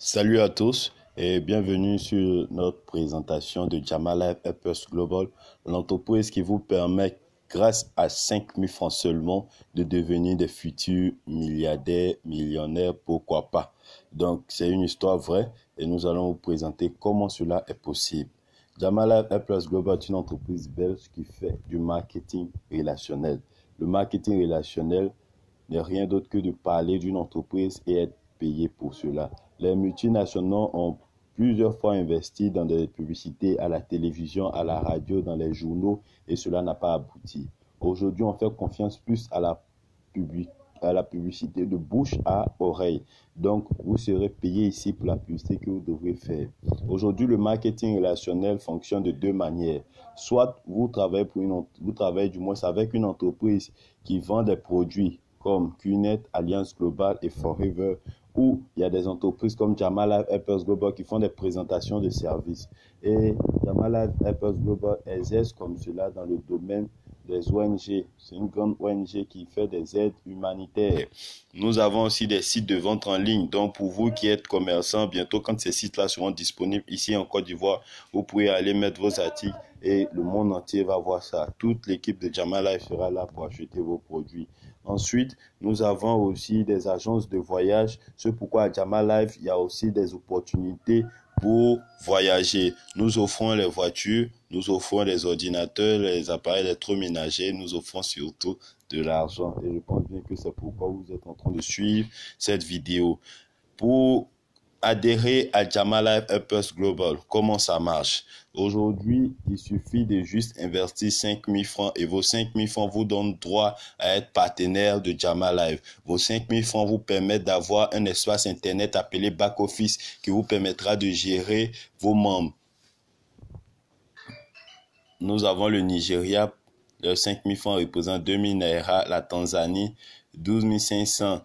Salut à tous et bienvenue sur notre présentation de Jamalife Helpers Global, l'entreprise qui vous permet, grâce à 5 000 francs seulement, de devenir des futurs milliardaires, millionnaires, pourquoi pas. Donc, c'est une histoire vraie et nous allons vous présenter comment cela est possible. Jamalife Helpers Global est une entreprise belge qui fait du marketing relationnel. Le marketing relationnel n'est rien d'autre que de parler d'une entreprise et être payé pour cela. Les multinationaux ont plusieurs fois investi dans des publicités à la télévision, à la radio, dans les journaux et cela n'a pas abouti. Aujourd'hui, on fait confiance plus à la publicité de bouche à oreille. Donc, vous serez payé ici pour la publicité que vous devrez faire. Aujourd'hui, le marketing relationnel fonctionne de deux manières. Soit vous travaillez du moins avec une entreprise qui vend des produits comme QNet, Alliance Globale et Forever, où il y a des entreprises comme Jamalife Helpers Global qui font des présentations de services. Et Jamalife Helpers Global exerce comme cela dans le domaine des ONG. C'est une grande ONG qui fait des aides humanitaires. Nous avons aussi des sites de vente en ligne. Donc, pour vous qui êtes commerçants, bientôt, quand ces sites-là seront disponibles ici en Côte d'Ivoire, vous pourrez aller mettre vos articles et le monde entier va voir ça. Toute l'équipe de Jamalife sera là pour acheter vos produits. Ensuite, nous avons aussi des agences de voyage. C'est pourquoi à Jamalife, il y a aussi des opportunités pour voyager. Nous offrons les voitures, nous offrons les ordinateurs, les appareils électroménagers, nous offrons surtout de l'argent. Et je pense bien que c'est pourquoi vous êtes en train de suivre cette vidéo. Pour adhérer à Jamalife Helpers Global, comment ça marche? Aujourd'hui, il suffit de juste investir 5 000 francs et vos 5 000 francs vous donnent droit à être partenaire de Jamalife. Vos 5 000 francs vous permettent d'avoir un espace internet appelé back office qui vous permettra de gérer vos membres. Nous avons le Nigeria, leurs 5 000 francs représentent 2 000 naira, la Tanzanie, 12 500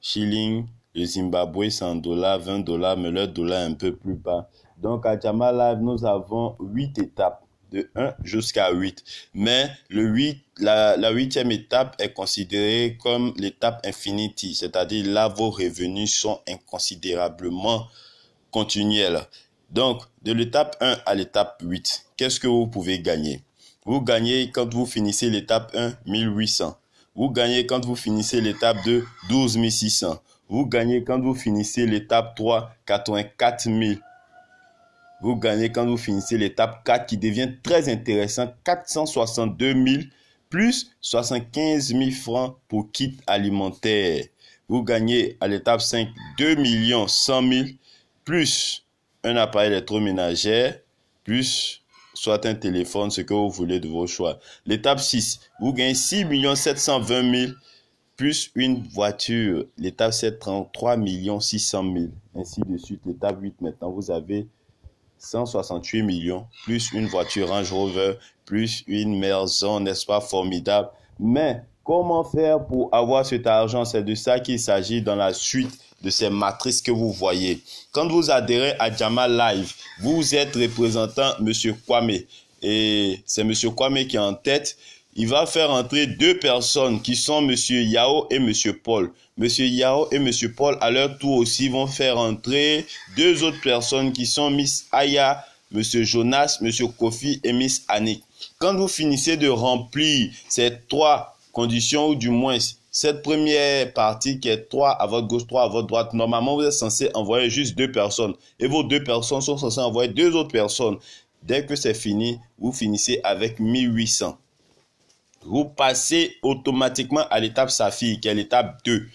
shillings, le Zimbabwe, 100 $, 20 $, mais le dollar est un peu plus bas. Donc, à Jamalife, nous avons 8 étapes, de 1 jusqu'à 8. Mais la 8e étape est considérée comme l'étape infinity, c'est-à-dire là, vos revenus sont inconsidérablement continuels. Donc, de l'étape 1 à l'étape 8, qu'est-ce que vous pouvez gagner? Vous gagnez, quand vous finissez l'étape 1, 1800. Vous gagnez quand vous finissez l'étape 2, 12 600. Vous gagnez quand vous finissez l'étape 3, 84 000. Vous gagnez quand vous finissez l'étape 4 qui devient très intéressant, 462 000 plus 75 000 francs pour kit alimentaire. Vous gagnez à l'étape 5, 2 100 000 plus un appareil électroménager plus soit un téléphone, ce que vous voulez de vos choix. L'étape 6, vous gagnez 6 720 000 plus une voiture. L'étape 7, 33 600 000. Ainsi de suite. L'étape 8, maintenant, vous avez 168 millions, plus une voiture Range Rover, plus une maison, n'est-ce pas, formidable. Mais comment faire pour avoir cet argent? C'est de ça qu'il s'agit dans la suite de ces matrices que vous voyez. Quand vous adhérez à Jamalife, vous êtes représentant M. Kwame. Et c'est M. Kwame qui est en tête. Il va faire entrer deux personnes qui sont M. Yao et M. Paul. M. Yao et M. Paul, à leur tour aussi, vont faire entrer deux autres personnes qui sont Miss Aya, M. Jonas, M. Kofi et Miss Annick. Quand vous finissez de remplir ces trois conditions, ou du moins cette première partie qui est 3 à votre gauche, 3 à votre droite, normalement vous êtes censé envoyer juste deux personnes. Et vos deux personnes sont censées envoyer deux autres personnes. Dès que c'est fini, vous finissez avec 1800. Vous passez automatiquement à l'étape Saphir, qui est l'étape 2.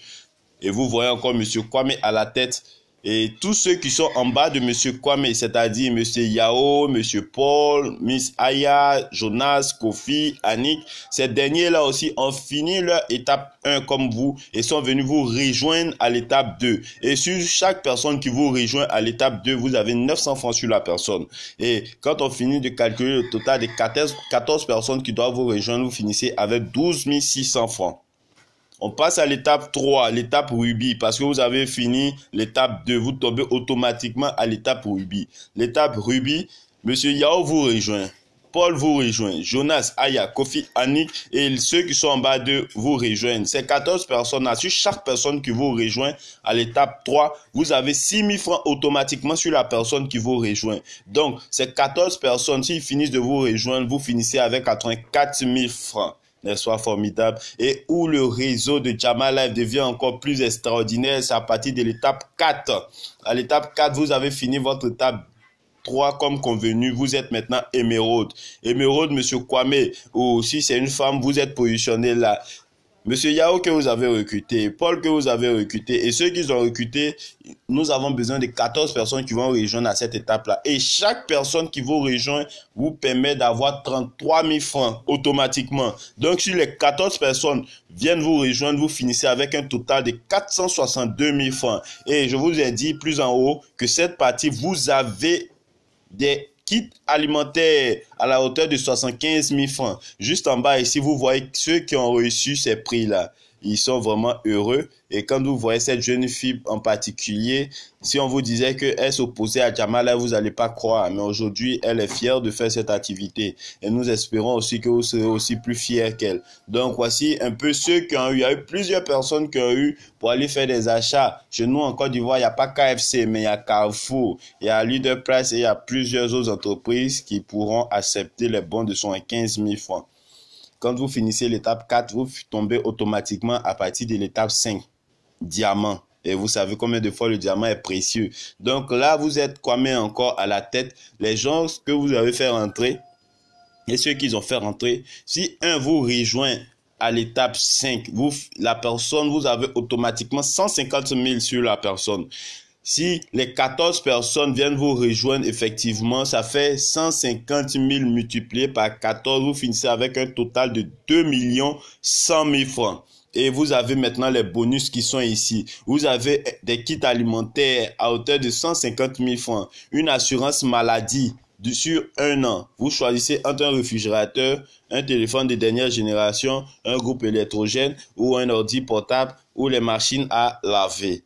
Et vous voyez encore M. Kwame à la tête. Et tous ceux qui sont en bas de M. Kwame, c'est-à-dire M. Yao, M. Paul, Miss Aya, Jonas, Kofi, Annick, ces derniers-là aussi ont fini leur étape 1 comme vous et sont venus vous rejoindre à l'étape 2. Et sur chaque personne qui vous rejoint à l'étape 2, vous avez 900 francs sur la personne. Et quand on finit de calculer le total des 14 personnes qui doivent vous rejoindre, vous finissez avec 12 600 francs. On passe à l'étape 3, l'étape Ruby, parce que vous avez fini l'étape 2. Vous tombez automatiquement à l'étape Ruby. L'étape Ruby, M. Yao vous rejoint. Paul vous rejoint, Jonas, Aya, Kofi, Annick et ceux qui sont en bas d'eux vous rejoignent. Ces 14 personnes-là, sur chaque personne qui vous rejoint à l'étape 3, vous avez 6 000 francs automatiquement sur la personne qui vous rejoint. Donc, ces 14 personnes, s'ils finissent de vous rejoindre, vous finissez avec 84 000 francs. N'est-ce pas formidable? Et où le réseau de Jama Live devient encore plus extraordinaire, c'est à partir de l'étape 4. À l'étape 4, vous avez fini votre étape 3 comme convenu, vous êtes maintenant émeraude. Émeraude, monsieur Kwame, ou si c'est une femme, vous êtes positionné là. Monsieur Yao que vous avez recruté, Paul que vous avez recruté et ceux qu'ils ont recruté, nous avons besoin de 14 personnes qui vont rejoindre à cette étape-là. Et chaque personne qui vous rejoint vous permet d'avoir 33 000 francs automatiquement. Donc, si les 14 personnes viennent vous rejoindre, vous finissez avec un total de 462 000 francs. Et je vous ai dit plus en haut que cette partie, vous avez des kits alimentaires à la hauteur de 75 000 francs. Juste en bas ici, vous voyez ceux qui ont reçu ces prix-là. Ils sont vraiment heureux. Et quand vous voyez cette jeune fille en particulier, si on vous disait qu'elle s'opposait à Jama, vous n'allez pas croire. Mais aujourd'hui, elle est fière de faire cette activité. Et nous espérons aussi que vous serez aussi plus fiers qu'elle. Donc, voici un peu ceux qui ont eu. Il y a eu plusieurs personnes qui ont eu pour aller faire des achats. Chez nous, en Côte d'Ivoire, il n'y a pas KFC, mais il y a Carrefour, il y a Leader Price et il y a plusieurs autres entreprises qui pourront accepter les bons de 75 000 francs. Quand vous finissez l'étape 4, vous tombez automatiquement à partir de l'étape 5. Diamant. Et vous savez combien de fois le diamant est précieux. Donc là, vous êtes quand même encore à la tête. Les gens que vous avez fait rentrer et ceux qu'ils ont fait rentrer, si un vous rejoint à l'étape 5, la personne, vous avez automatiquement 150 000 sur la personne. Si les 14 personnes viennent vous rejoindre, effectivement, ça fait 150 000 multiplié par 14. Vous finissez avec un total de 2 100 000 francs. Et vous avez maintenant les bonus qui sont ici. Vous avez des kits alimentaires à hauteur de 150 000 francs. Une assurance maladie sur 1 an. Vous choisissez entre un réfrigérateur, un téléphone de dernière génération, un groupe électrogène ou un ordi portable ou les machines à laver.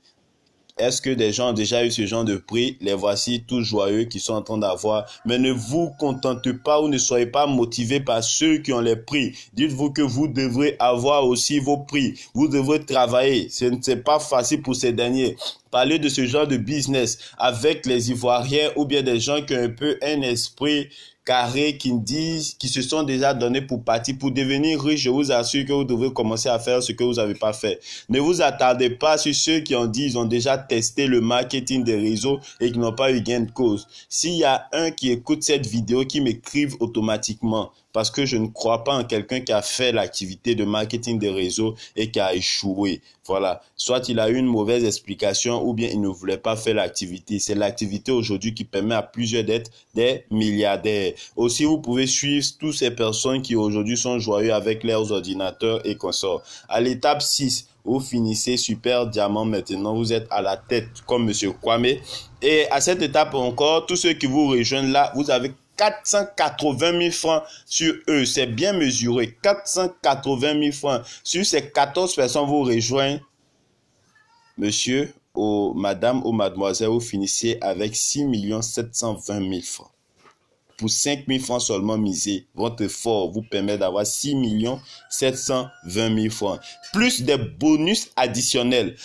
Est-ce que des gens ont déjà eu ce genre de prix? Les voici tous joyeux qui sont en train d'avoir. Mais ne vous contentez pas ou ne soyez pas motivés par ceux qui ont les prix. Dites-vous que vous devrez avoir aussi vos prix. Vous devrez travailler. Ce n'est pas facile pour ces derniers. Parler de ce genre de business avec les Ivoiriens ou bien des gens qui ont un peu un esprit carré, qui se sont déjà donnés pour partir, pour devenir riche. Je vous assure que vous devrez commencer à faire ce que vous n'avez pas fait. Ne vous attardez pas sur ceux qui ont dit, ils ont déjà testé le marketing des réseaux et qui n'ont pas eu gain de cause. S'il y a un qui écoute cette vidéo, qui m'écrive automatiquement, parce que je ne crois pas en quelqu'un qui a fait l'activité de marketing des réseaux et qui a échoué. Voilà. Soit il a eu une mauvaise explication ou bien il ne voulait pas faire l'activité. C'est l'activité aujourd'hui qui permet à plusieurs d'être des milliardaires. Aussi, vous pouvez suivre toutes ces personnes qui aujourd'hui sont joyeux avec leurs ordinateurs et consorts. À l'étape 6, vous finissez super diamant maintenant. Vous êtes à la tête comme monsieur Kwame. Et à cette étape encore, tous ceux qui vous rejoignent là, vous avez 480 000 francs sur eux. C'est bien mesuré. 480 000 francs. Sur ces 14 personnes, vous rejoignent, monsieur ou madame ou mademoiselle, vous finissez avec 6 720 000 francs. Pour 5 000 francs seulement misés, votre effort vous permet d'avoir 6 720 000 francs. Plus des bonus additionnels.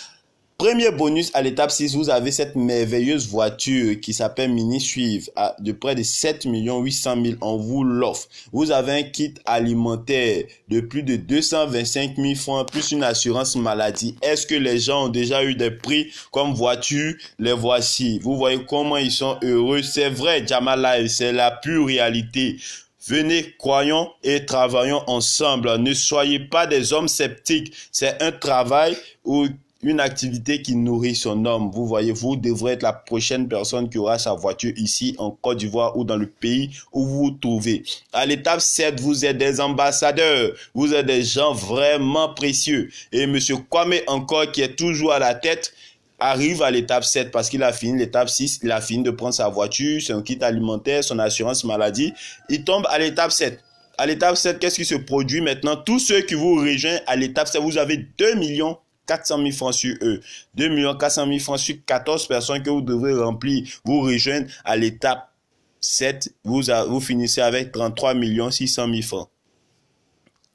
Premier bonus à l'étape 6, vous avez cette merveilleuse voiture qui s'appelle Mini Suive de près de 7 800 000. On vous l'offre. Vous avez un kit alimentaire de plus de 225 000 francs plus une assurance maladie. Est-ce que les gens ont déjà eu des prix comme voiture? Les voici. Vous voyez comment ils sont heureux. C'est vrai, Jama Live, c'est la pure réalité. Venez, croyons et travaillons ensemble. Ne soyez pas des hommes sceptiques. C'est un travail où une activité qui nourrit son homme. Vous voyez, vous devrez être la prochaine personne qui aura sa voiture ici en Côte d'Ivoire ou dans le pays où vous vous trouvez. À l'étape 7, vous êtes des ambassadeurs. Vous êtes des gens vraiment précieux. Et monsieur Kwame encore, qui est toujours à la tête, arrive à l'étape 7 parce qu'il a fini l'étape 6. Il a fini de prendre sa voiture, son kit alimentaire, son assurance maladie. Il tombe à l'étape 7. À l'étape 7, qu'est-ce qui se produit maintenant? Tous ceux qui vous rejoignent à l'étape 7, vous avez 2 400 000 francs sur eux. 2 400 000 francs sur 14 personnes que vous devrez remplir. Vous rejoindre à l'étape 7, vous finissez avec 33 600 000 francs.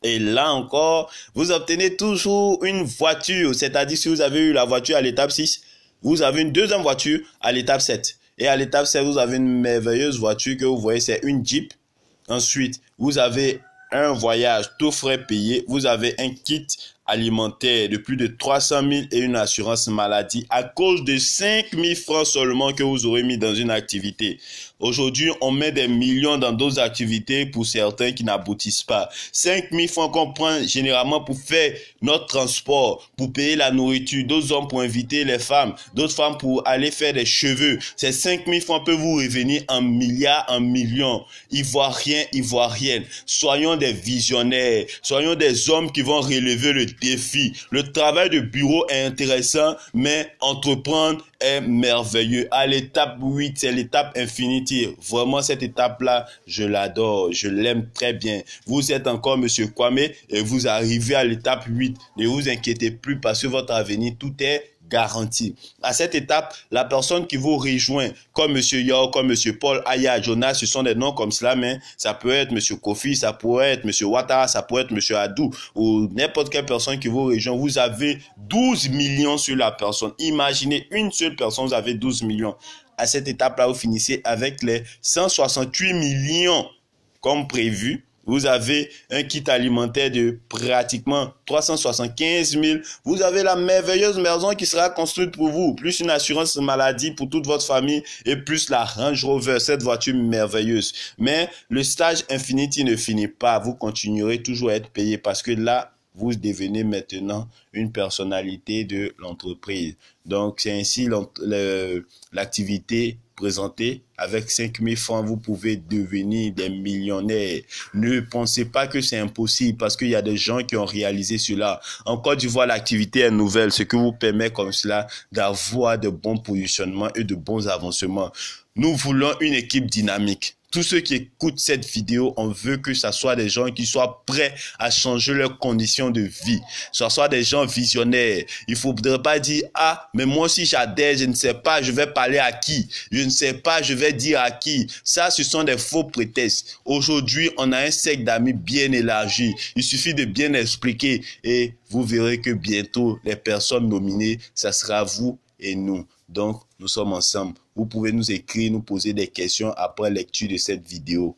Et là encore, vous obtenez toujours une voiture, c'est-à-dire si vous avez eu la voiture à l'étape 6, vous avez une deuxième voiture à l'étape 7. Et à l'étape 7, vous avez une merveilleuse voiture que vous voyez, c'est une Jeep. Ensuite, vous avez un voyage, tout frais payé. Vous avez un kit alimentaire de plus de 300 000 et une assurance maladie à cause de 5 000 francs seulement que vous aurez mis dans une activité. Aujourd'hui, on met des millions dans d'autres activités pour certains qui n'aboutissent pas. 5 000 francs qu'on prend généralement pour faire notre transport, pour payer la nourriture, d'autres hommes pour inviter les femmes, d'autres femmes pour aller faire des cheveux. Ces 5 000 francs peuvent vous revenir en milliards, en millions. Ivoiriennes. Soyons des visionnaires. Soyons des hommes qui vont relever le défi. Le travail de bureau est intéressant, mais entreprendre est merveilleux. À l'étape 8, c'est l'étape Infinity. Vraiment, cette étape-là, je l'adore. Je l'aime très bien. Vous êtes encore Monsieur Kwame et vous arrivez à l'étape 8. Ne vous inquiétez plus parce que votre avenir, tout est garanti. À cette étape, la personne qui vous rejoint, comme Monsieur Yor, comme Monsieur Paul, Aya, Jonas, ce sont des noms comme cela, mais ça peut être Monsieur Kofi, ça pourrait être Monsieur Ouattara, ça peut être Monsieur Adou, ou n'importe quelle personne qui vous rejoint. Vous avez 12 millions sur la personne. Imaginez une seule personne, vous avez 12 millions. À cette étape-là, vous finissez avec les 168 millions comme prévu. Vous avez un kit alimentaire de pratiquement 375 000. Vous avez la merveilleuse maison qui sera construite pour vous, plus une assurance maladie pour toute votre famille et plus la Range Rover, cette voiture merveilleuse. Mais le stage Infinity ne finit pas. Vous continuerez toujours à être payé parce que là, vous devenez maintenant une personnalité de l'entreprise. Donc, c'est ainsi l'activité présentée. Avec 5 000 francs, vous pouvez devenir des millionnaires. Ne pensez pas que c'est impossible parce qu'il y a des gens qui ont réalisé cela. En Côte d'Ivoire, l'activité est nouvelle, ce qui vous permet comme cela d'avoir de bons positionnements et de bons avancements. Nous voulons une équipe dynamique. Tous ceux qui écoutent cette vidéo, on veut que ce soit des gens qui soient prêts à changer leurs conditions de vie. Ce soit des gens visionnaires. Il ne faudrait pas dire, ah, mais moi aussi j'adhère, je ne sais pas, je vais parler à qui. Je ne sais pas, je vais dire à qui. Ça, ce sont des faux prétextes. Aujourd'hui, on a un cercle d'amis bien élargi. Il suffit de bien expliquer et vous verrez que bientôt, les personnes nominées, ça sera vous et nous. Donc, nous sommes ensemble. Vous pouvez nous écrire, nous poser des questions après lecture de cette vidéo.